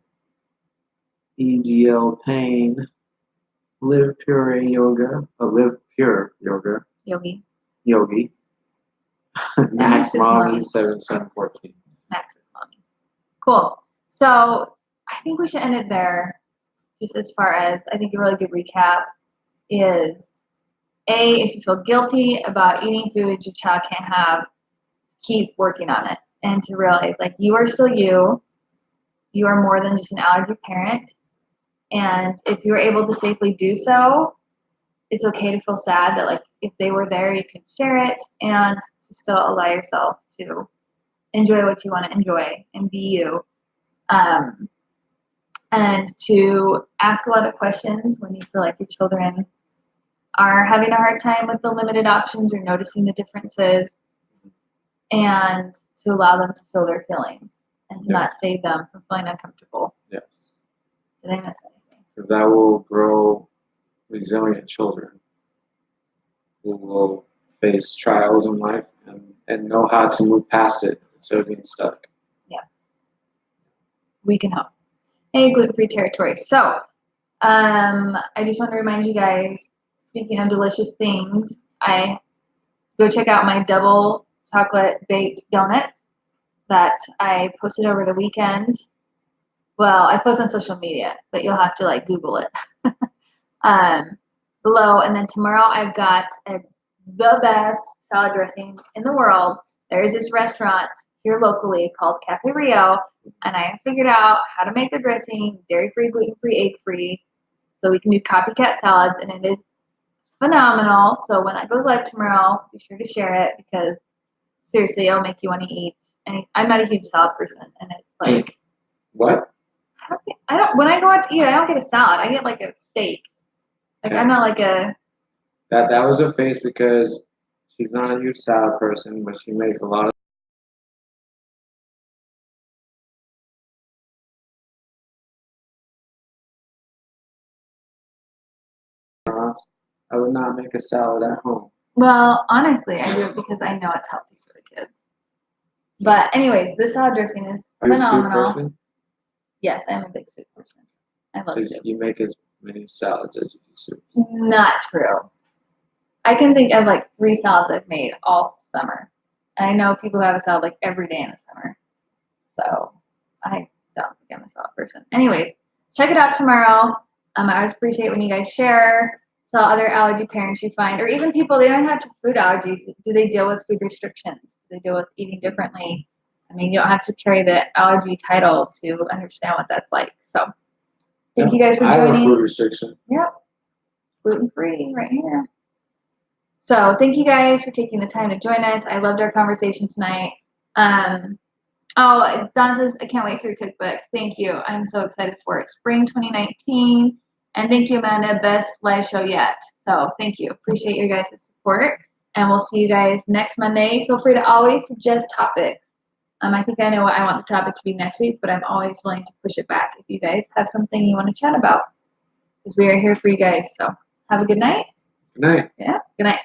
EGL Payne, Live Pure Yoga, Live Pure Yoga, Yogi, Max Mommy 7714. Max's mommy. Cool. So I think we should end it there. Just as far as I think a really good recap is if you feel guilty about eating foods your child can't have, keep working on it and to realize like you are still you. You are more than just an allergy parent. And if you're able to safely do so, it's okay to feel sad that like if they were there, you can share it and to still allow yourself to enjoy what you want to enjoy and be you. And to ask a lot of questions when you feel like your children are having a hard time with the limited options or noticing the differences, and to allow them to feel their feelings and to not save them from feeling uncomfortable. Yes. Did I miss anything? Because that will grow resilient children who will face trials in life and know how to move past it instead of being stuck. Yeah. We can help. Hey, gluten-free territory. So, I just want to remind you guys, speaking of delicious things, I go check out my double chocolate baked donuts that I posted over the weekend. Well, I post on social media, but you'll have to like Google it below. And then tomorrow I've got the best salad dressing in the world. There is this restaurant here locally called Cafe Rio, and I figured out how to make the dressing dairy-free, gluten-free, egg-free, so we can do copycat salads, and it is phenomenal. So when that goes live tomorrow, be sure to share it because seriously, it'll make you want to eat. And I'm not a huge salad person, and it's like what? I don't. When I go out to eat, I don't get a salad. I get like a steak. Like I'm not like a. That was a face because she's not a huge salad person, but she makes a lot of. I would not make a salad at home. Well, honestly, I do it because I know it's healthy for the kids. But anyways, this salad dressing is phenomenal. Soup person? Yes, I'm a big soup person. I love soup. You make as many salads as you do soup. Not true. I can think of like 3 salads I've made all summer. And I know people who have a salad like every day in the summer. So I don't think I'm a salad person. Anyways, check it out tomorrow. I always appreciate when you guys share. Tell other allergy parents you find, or even people, they don't have to food allergies. Do they deal with food restrictions? Do they deal with eating differently? I mean, you don't have to carry the allergy title to understand what that's like. So thank you guys for joining. I have a food restriction. Yep. Gluten-free right here. So thank you guys for taking the time to join us. I loved our conversation tonight. Oh, Don says, I can't wait for your cookbook. Thank you. I'm so excited for it. Spring 2019. And thank you, Amanda. Best live show yet. So thank you. Appreciate your guys' support. And we'll see you guys next Monday. Feel free to always suggest topics. I think I know what I want the topic to be next week, but I'm always willing to push it back if you guys have something you want to chat about. Because we are here for you guys. So have a good night. Good night. Yeah. Good night.